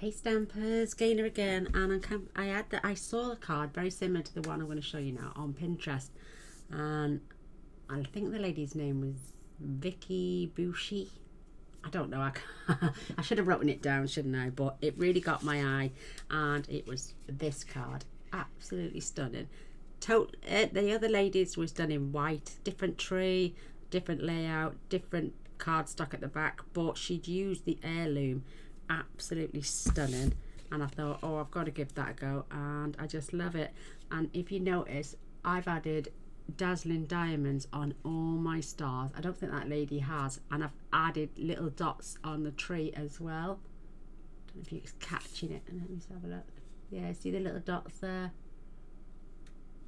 Hey Stampers, Gaynor again, and I saw a card very similar to the one I'm going to show you now on Pinterest, and I think the lady's name was Vicky Bushi. I don't know. I should have written it down, shouldn't I? But it really got my eye, and it was this card, absolutely stunning. The other ladies was done in white, different tree, different layout, different cardstock at the back, but she'd used the heirloom. Absolutely stunning, and I thought, oh, I've got to give that a go, and I just love it. And if you notice, I've added dazzling diamonds on all my stars. I don't think that lady has, and I've added little dots on the tree as well. I don't know if you're catching it, and let me just have a look. Yeah, see the little dots there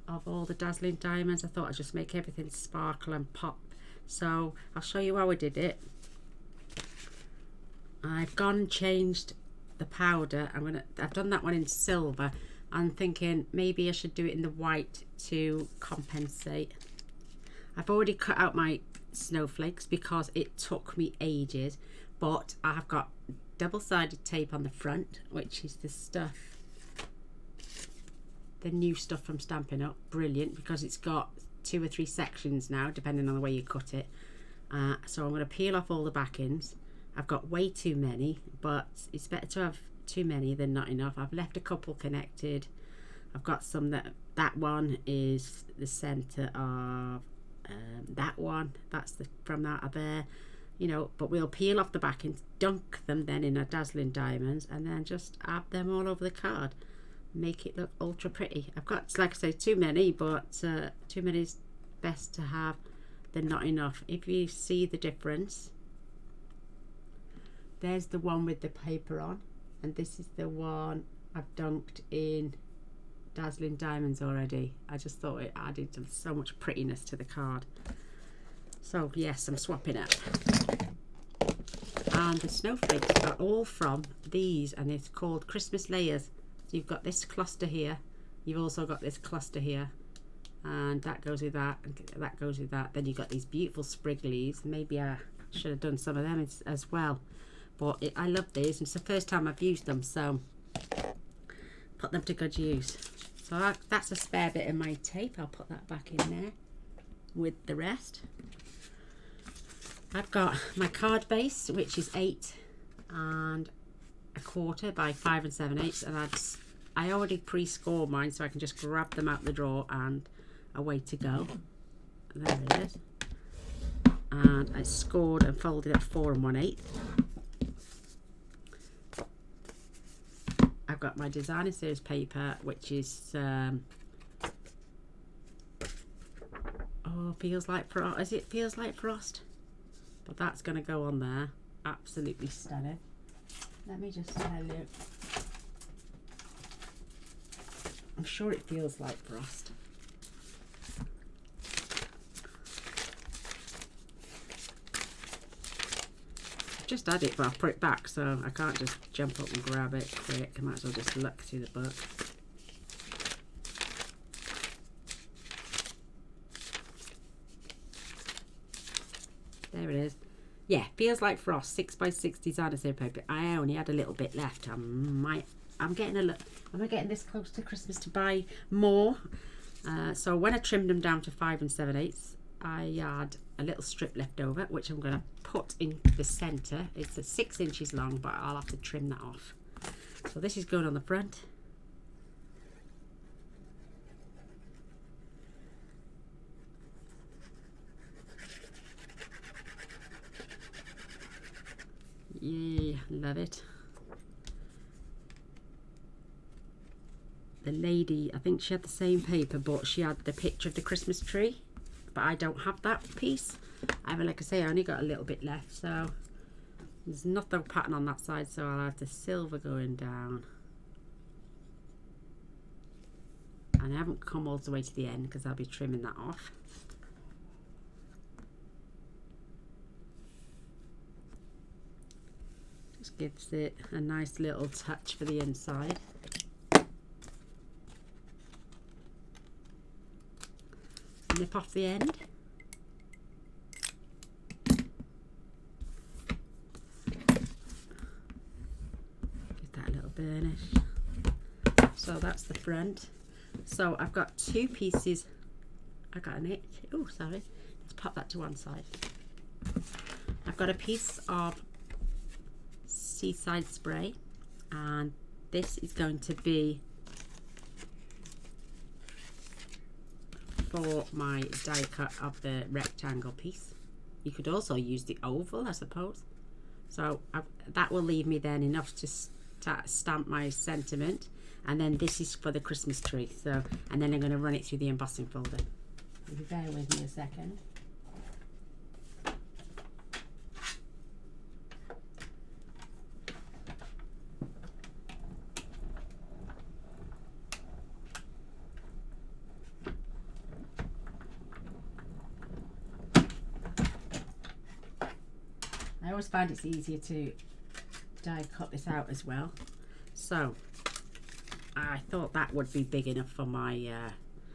of all the dazzling diamonds. I thought I'd just make everything sparkle and pop, so I'll show you how I did it. I've gone and changed the powder. I've done that one in silver. I'm thinking maybe I should do it in the white to compensate. I've already cut out my snowflakes because it took me ages, but I have got double-sided tape on the front, which is the stuff, the new stuff from Stampin' Up. Brilliant, because it's got 2 or 3 sections now, depending on the way you cut it. So I'm going to peel off all the backings. I've got way too many, but it's better to have too many than not enough. I've left a couple connected. I've got some that one is the center of that one. That's from that there, you know. But we'll peel off the backings, dunk them then in our dazzling diamonds, and then just add them all over the card. Make it look ultra pretty. I've got, like I say, too many, but too many is best to have than not enough. If you see the difference. There's the one with the paper on, and this is the one I've dunked in dazzling diamonds already. I just thought it added so much prettiness to the card. So yes, I'm swapping it. And the snowflakes are all from these, and it's called Christmas layers. So you've got this cluster here, you've also got this cluster here, and that goes with that, and that goes with that. Then you've got these beautiful sprigglies. Maybe I should have done some of them as well. But I love these. It's the first time I've used them, so put them to good use. So that's a spare bit of my tape. I'll put that back in there with the rest. I've got my card base, which is 8 1/4 by 5 7/8, and I already pre-score mine, so I can just grab them out the drawer and away to go. There it is. And I scored and folded at 4 1/8. I've got my designer series paper, which is feels like frost. It feels like frost, but that's going to go on there. Absolutely stunning. Let me just tell you, I'm sure it feels like frost. Just add it, but I'll put it back, so I can't just jump up and grab it quick. I might as well just look through the book. There it is. Yeah, feels like frost. 6 by 6 designer series paper. I only had a little bit left. Am I getting this close to Christmas to buy more? So when I trimmed them down to 5 7/8, I had a little strip left over, which I'm going to put in the center. It's 6 inches long, but I'll have to trim that off. So this is going on the front. Yeah, love it. The lady, I think she had the same paper, but she had the picture of the Christmas tree. But I don't have that piece. Like I say, I only got a little bit left, so there's nothing pattern on that side, so I'll have the silver going down. And I haven't come all the way to the end because I'll be trimming that off. Just gives it a nice little touch for the inside. Nip off the end. Give that a little burnish. So that's the front. So I've got two pieces. I got an itch. Oh, sorry. Let's pop that to one side. I've got a piece of Seaside spray, and this is going to be for my die cut of the rectangle piece. You could also use the oval, I suppose. So that will leave me then enough to stamp my sentiment, and then this is for the Christmas tree. So, and then I'm going to run it through the embossing folder. If you bear with me a second. I always find it's easier to die cut this out as well. So I thought that would be big enough for my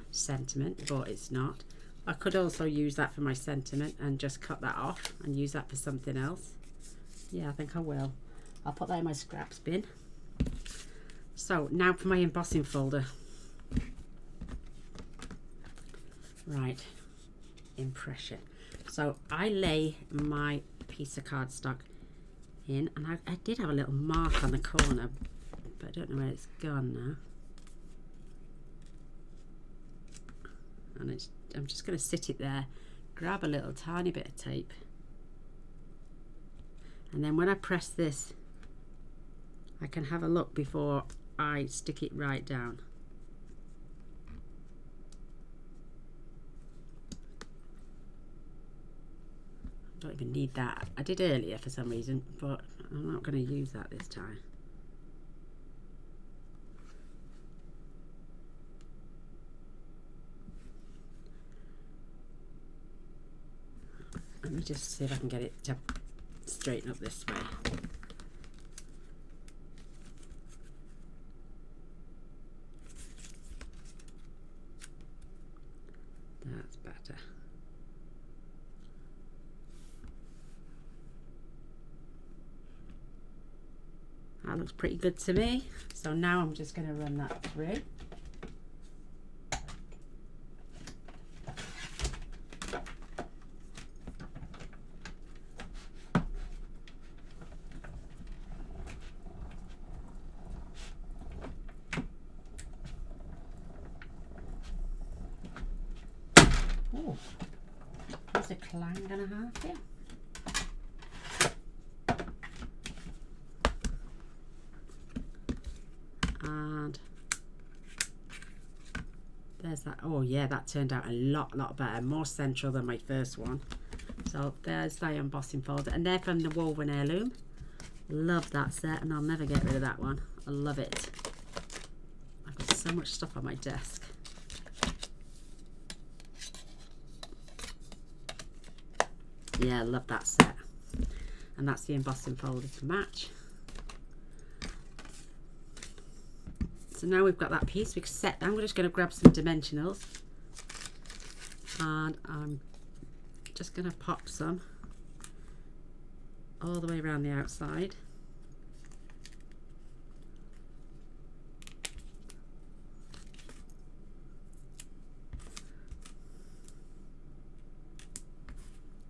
sentiment, but it's not. I could also use that for my sentiment and just cut that off and use that for something else. Yeah, I think I will. I'll put that in my scraps bin. So now for my embossing folder. Right, impression. So I lay my piece of cardstock in, and I did have a little mark on the corner, but I don't know where it's gone now. And I'm just going to sit it there, grab a little tiny bit of tape, and then when I press this, I can have a look before I stick it right down. I don't even need that. I did earlier for some reason, but I'm not going to use that this time. Let me just see if I can get it to straighten up this way. That's better. That looks pretty good to me. So now I'm just going to run that through. Oh, there's a clang and a half here. And there's that. Oh yeah, that turned out a lot better, more central than my first one. So there's the embossing folder, and they're from the Woven Heirloom. Love that set, and I'll never get rid of that one. I love it. I've got so much stuff on my desk. Yeah, I love that set. And that's the embossing folder to match. So now we've got that piece, we've set. I'm just going to grab some dimensionals, and I'm just going to pop some all the way around the outside.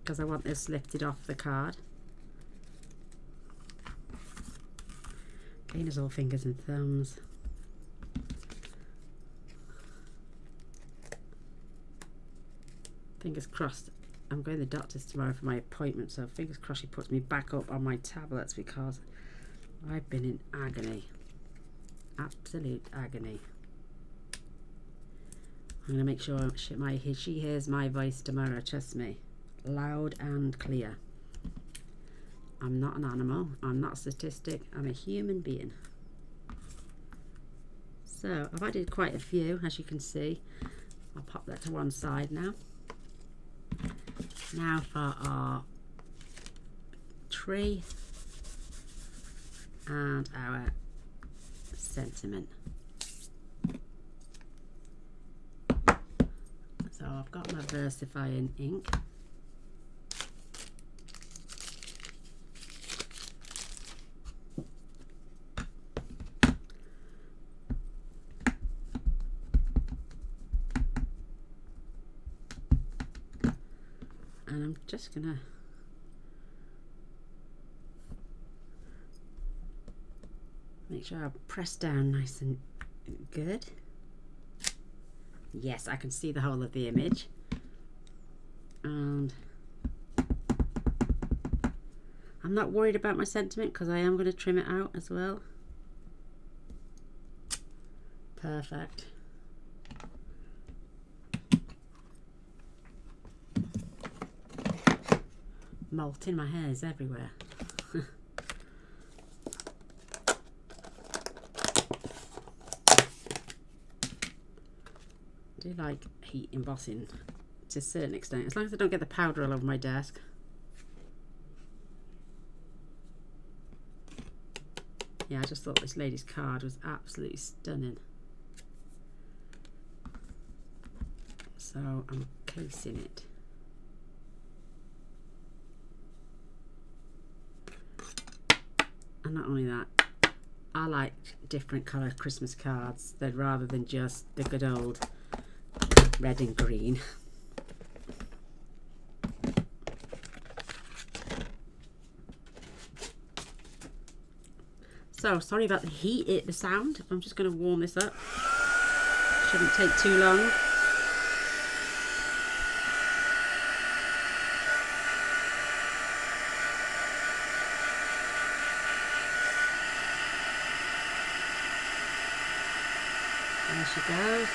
Because I want this lifted off the card. Gaynor's all fingers and thumbs. Fingers crossed. I'm going to the doctor's tomorrow for my appointment, so fingers crossed she puts me back up on my tablets, because I've been in agony. Absolute agony. I'm going to make sure she hears my voice tomorrow, trust me. Loud and clear. I'm not an animal. I'm not a statistic. I'm a human being. So I've added quite a few, as you can see. I'll pop that to one side now. Now for our tree and our sentiment. So I've got my versifying ink. I'm just gonna make sure I press down nice and good. Yes, I can see the whole of the image. And I'm not worried about my sentiment because I am going to trim it out as well. Perfect. Molting, my hair is everywhere. I do like heat embossing to a certain extent, as long as I don't get the powder all over my desk. Yeah, I just thought this lady's card was absolutely stunning. So I'm casing it. And not only that, I like different colour Christmas cards rather than just the good old red and green. So sorry about the heat, the sound. I'm just going to warm this up. Shouldn't take too long. There she goes.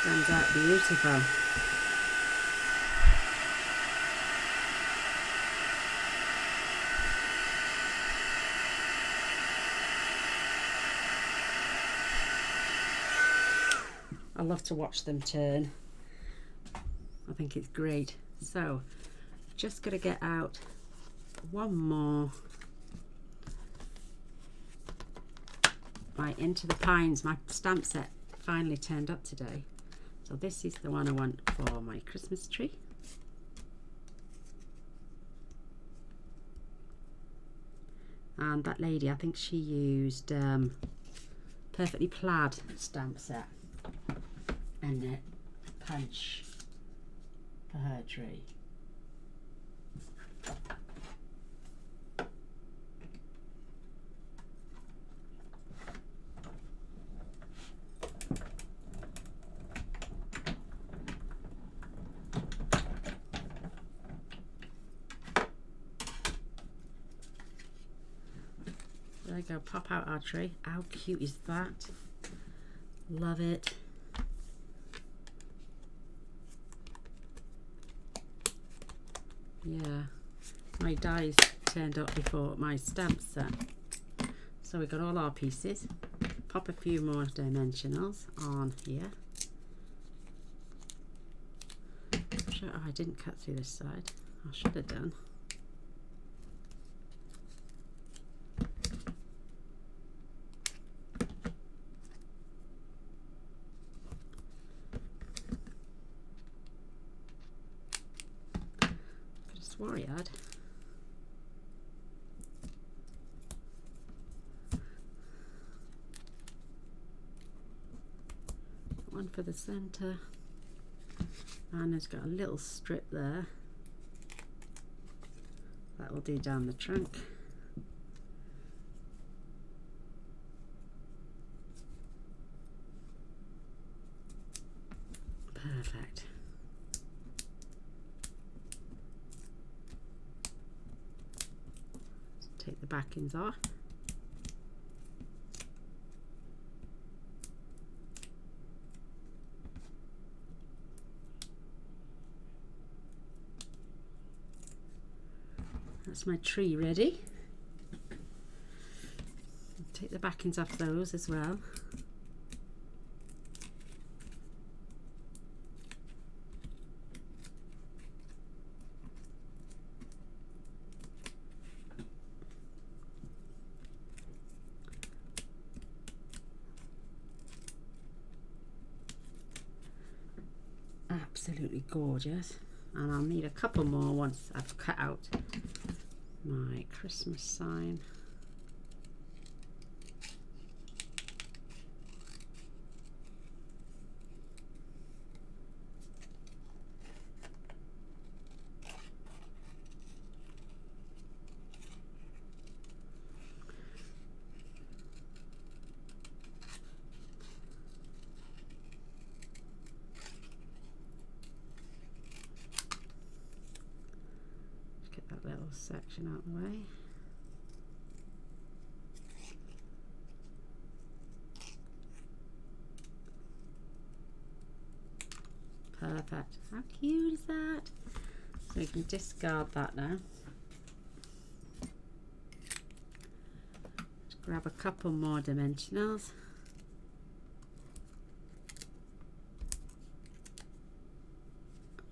Stands out beautiful. I love to watch them turn. I think it's great. So just got to get out one more. Right, Into the Pines. My stamp set finally turned up today. So this is the one I want for my Christmas tree. And that lady, I think she used Perfectly Plaid stamp set and a punch for her tree. There we go, pop out our tree. How cute is that? Love it. Yeah, my dies turned up before my stamp set. So we got all our pieces. Pop a few more dimensionals on here. I'm sure I didn't cut through this side. I should have done. Swore I had. One for the centre, and it's got a little strip there. That will do down the trunk. Perfect. Take the backings off. That's my tree ready. Take the backings off those as well. Absolutely gorgeous, and I'll need a couple more once I've cut out my Christmas sign. little section out of the way. Perfect. How cute is that? So you can discard that now. Just grab a couple more dimensionals.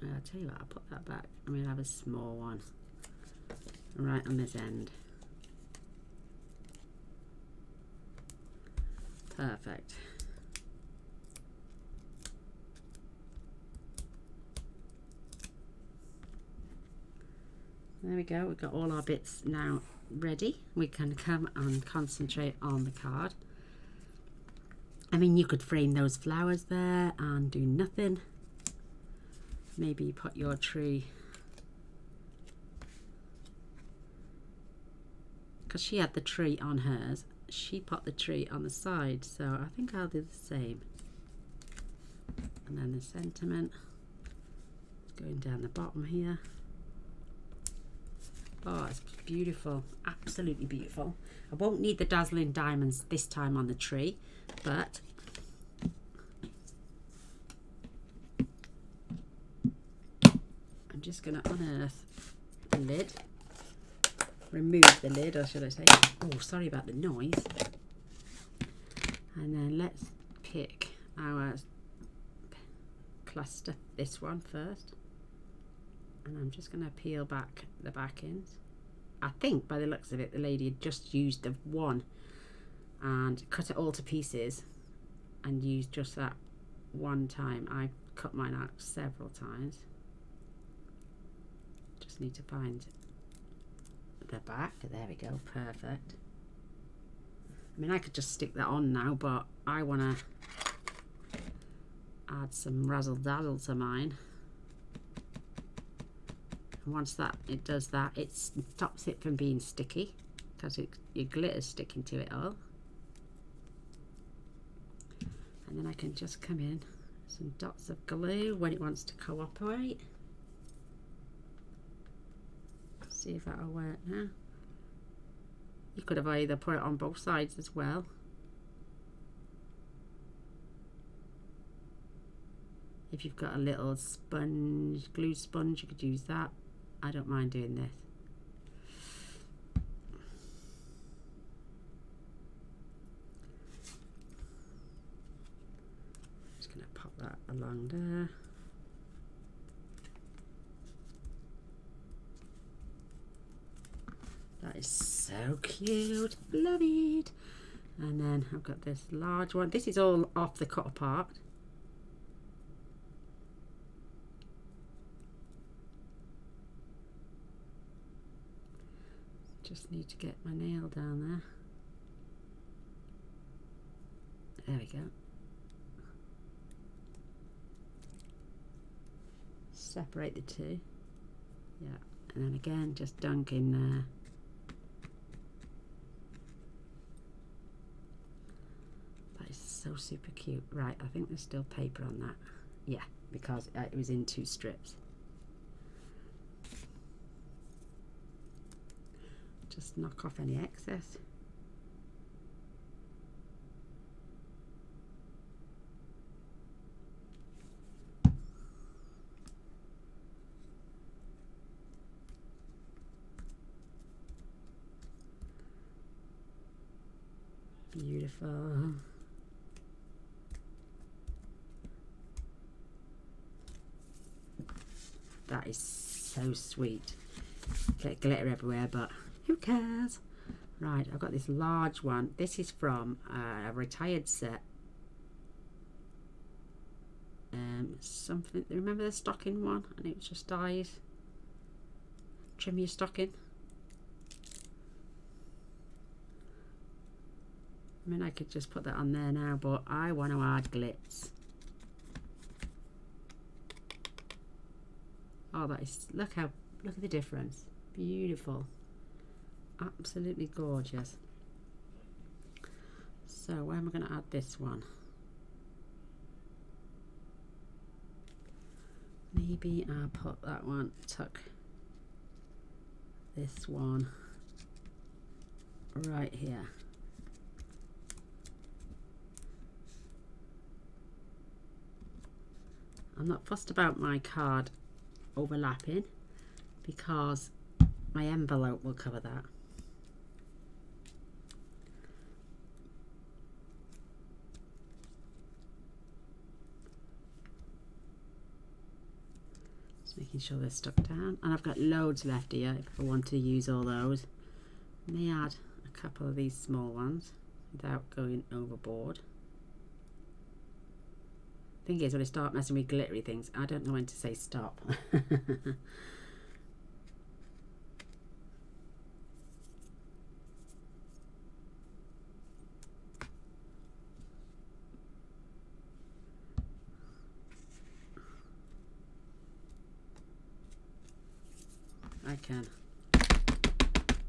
I'll tell you what, I'll put that back and we'll have a small one right on this end. Perfect. There we go, we've got all our bits now ready. We can come and concentrate on the card. I mean, you could frame those flowers there and do nothing. Maybe put your tree, because she had the tree on hers, she put the tree on the side, so I think I'll do the same. And then the sentiment going down the bottom here. Oh, it's beautiful, absolutely beautiful. I won't need the dazzling diamonds this time on the tree, but I'm just going to unearth the lid, remove the lid, or should I say, oh, sorry about the noise. And then let's pick our cluster, this one first. And I'm just going to peel back the back ends. I think by the looks of it, the lady had just used the one and cut it all to pieces and used just that one time. I cut mine out several times. Just need to find the back. There we go, perfect. I mean, I could just stick that on now, but I want to add some razzle dazzle to mine. And once that it does that, it stops it from being sticky, because your glitter's sticking to it all. And then I can just come in some dots of glue when it wants to cooperate. See if that'll work now. You could have either put it on both sides as well. If you've got a little sponge, glue sponge, you could use that. I don't mind doing this. Just going to pop that along there. That is so cute, love it. And then I've got this large one. This is all off the cut apart. Just need to get my nail down there. There we go. Separate the two. Yeah, and then again, just dunk in there. That is so super cute. Right, I think there's still paper on that. Yeah, because it was in 2 strips. Just knock off any excess. Beautiful. That is so sweet. Get glitter everywhere, but who cares? Right, I've got this large one. This is from a retired set. Something, remember the stocking one? And it was just dyes. Trim your stocking. I mean, I could just put that on there now, but I want to add glitz. Oh, that is, look at the difference. Beautiful. Absolutely gorgeous. So where am I going to add this one? Maybe I'll put that one, tuck this one right here. I'm not fussed about my card overlapping because my envelope will cover that. Just making sure they're stuck down, and I've got loads left here if I want to use all those. I may add a couple of these small ones without going overboard. Thing is, when I start messing with glittery things, I don't know when to say stop. I can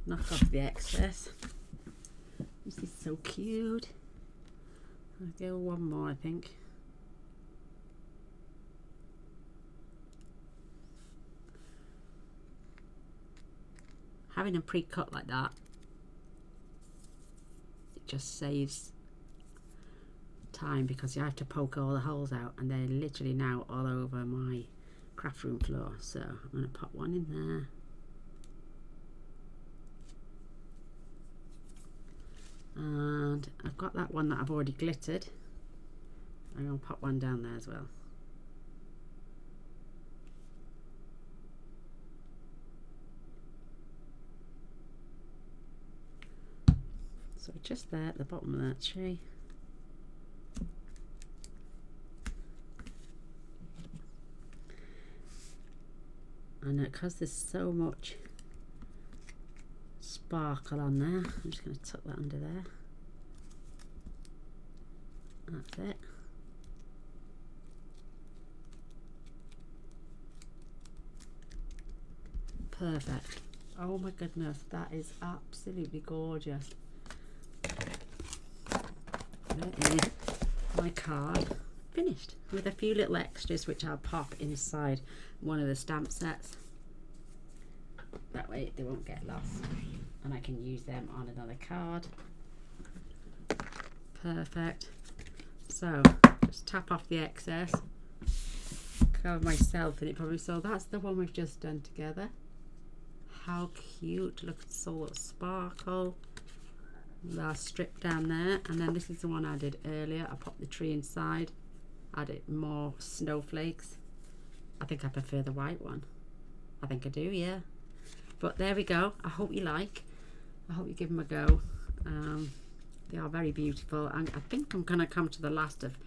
knock off the excess. This is so cute. I'll go one more, I think. Having them pre-cut like that, it just saves time because you have to poke all the holes out, and they're literally now all over my craft room floor. So I'm going to pop one in there. And I've got that one that I've already glittered. I'm going to pop one down there as well. So just there at the bottom of that tree. And because there's so much sparkle on there, I'm just going to tuck that under there. That's it. Perfect. Oh my goodness, that is absolutely gorgeous. There is my card finished with a few little extras which I'll pop inside one of the stamp sets. That way they won't get lost and I can use them on another card. Perfect. So just tap off the excess, cover myself in it probably. So that's the one we've just done together. How cute. Look, it's all that sparkle. Last strip down there, and then this is the one I did earlier. I popped the tree inside, added more snowflakes. I think I prefer the white one. I think I do, yeah. But there we go. I hope you like. I hope you give them a go. They are very beautiful, and I think I'm gonna come to the last of.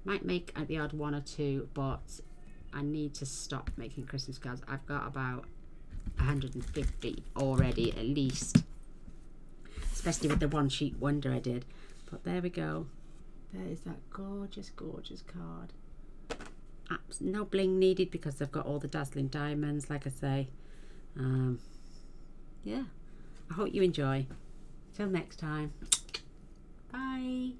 Might make the odd one or two, but I need to stop making Christmas cards. I've got about 150 already at least. Especially with the one sheet wonder I did. But there we go. There is that gorgeous, gorgeous card. No bling needed because I've got all the dazzling diamonds, like I say. Yeah, I hope you enjoy. Till next time. Bye.